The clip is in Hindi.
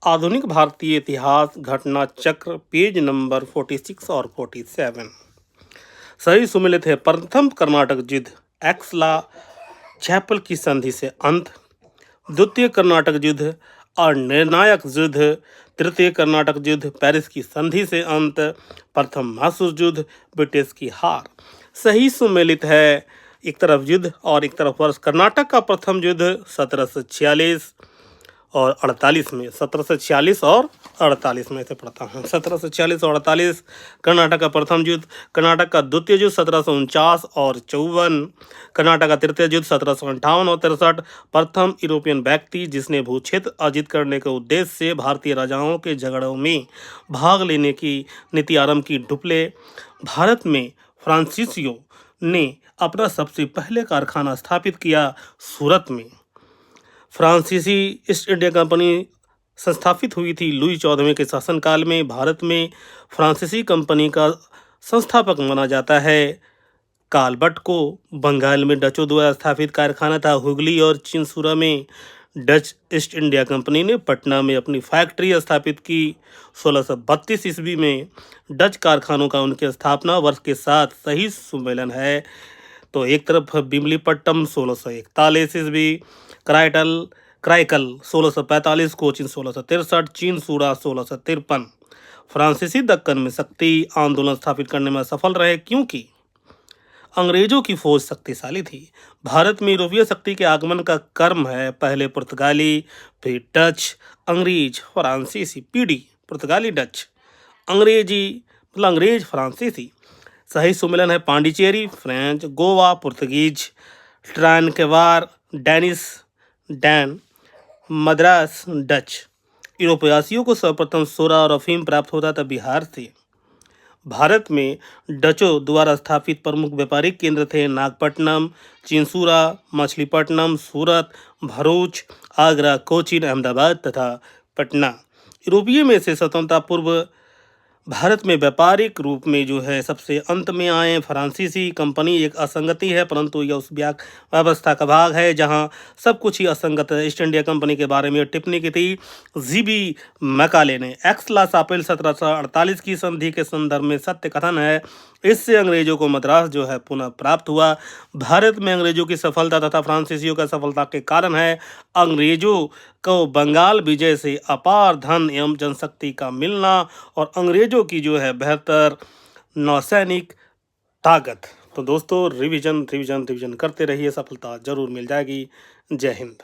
आधुनिक भारतीय इतिहास घटना चक्र पेज नंबर 46 और 47। सही सुमेलित है। प्रथम कर्नाटक युद्ध एक्सला चैपल की संधि से अंत। द्वितीय कर्नाटक युद्ध और निर्णायक युद्ध। तृतीय कर्नाटक युद्ध पेरिस की संधि से अंत। प्रथम महासुर युद्ध ब्रिटिश की हार। सही सुमेलित है। एक तरफ युद्ध और एक तरफ वर्ष। कर्नाटक का प्रथम युद्ध 1746 और 48 में, 1746 और 48 में से पढ़ता हूँ। 1746 और 48 कर्नाटक का प्रथम युद्ध। कर्नाटक का द्वितीय युद्ध 1749 और 54। कर्नाटक का तृतीय युद्ध 1758 और 63। प्रथम यूरोपियन व्यक्ति जिसने भूक्षेत्र अर्जित करने के उद्देश्य से भारतीय राजाओं के झगड़ों में भाग लेने की नीति आरंभ की। डुप्ले। भारत में फ्रांसीसियों ने अपना सबसे पहले कारखाना स्थापित किया सूरत में। फ्रांसीसी ईस्ट इंडिया कंपनी संस्थापित हुई थी लुई 14वें के शासनकाल में। भारत में फ्रांसीसी कंपनी का संस्थापक माना जाता है कालबट को। बंगाल में डचों द्वारा स्थापित कारखाना था हुगली और चिंसुरा में। डच ईस्ट इंडिया कंपनी ने पटना में अपनी फैक्ट्री स्थापित की। 1632 ईस्वी में डच कारखानों का उनके स्थापना वर्ष के साथ सही सुमेलन है। तो एक तरफ बिमलीपट्टम 1641 ईस्वी, क्राइकल 1645, कोचिन 1663, चिंसूरा 1653। फ्रांसीसी दक्कन में शक्ति आंदोलन स्थापित करने में सफल रहे क्योंकि अंग्रेजों की फौज शक्तिशाली थी। भारत में यूरोपीय शक्ति के आगमन का क्रम है। पहले पुर्तगाली, फिर डच, अंग्रेज, फ्रांसीसी। पीढ़ी पुर्तगाली, डच, अंग्रेजी मतलब अंग्रेज फ्रांसीसी। सही सुमेलन है पांडिचेरी फ्रेंच, गोवा पुर्तगीज, ट्रांकेवार डेनिश, डैन, मद्रास डच। यूरोपवासियों को सर्वप्रथम सोरा और अफीम प्राप्त होता था बिहार से। भारत में डचों द्वारा स्थापित प्रमुख व्यापारिक केंद्र थे नागपट्टनम, चिंसूरा, मछलीपट्टनम, सूरत, भरूच, आगरा, कोचीन, अहमदाबाद तथा पटना। यूरोपीय में से स्वतंत्रता पूर्व भारत में व्यापारिक रूप में जो है सबसे अंत में आए। फ्रांसीसी कंपनी एक असंगति है परंतु यह उस व्यवस्था का भाग है जहां सब कुछ ही असंगत है। ईस्ट इंडिया कंपनी के बारे में टिप्पणी की थी जीबी मैकाले ने। एक्सला चापेल 1748 की संधि के संदर्भ में सत्य कथन है। इससे अंग्रेजों को मद्रास जो है पुनः प्राप्त हुआ। भारत में अंग्रेजों की सफलता तथा फ्रांसीसियों का सफलता के कारण है अंग्रेजों को बंगाल विजय से अपार धन एवं जनशक्ति का मिलना और अंग्रेजों की जो है बेहतर नौसैनिक ताकत। तो दोस्तों रिवीजन करते रहिए, सफलता जरूर मिल जाएगी। जय हिंद।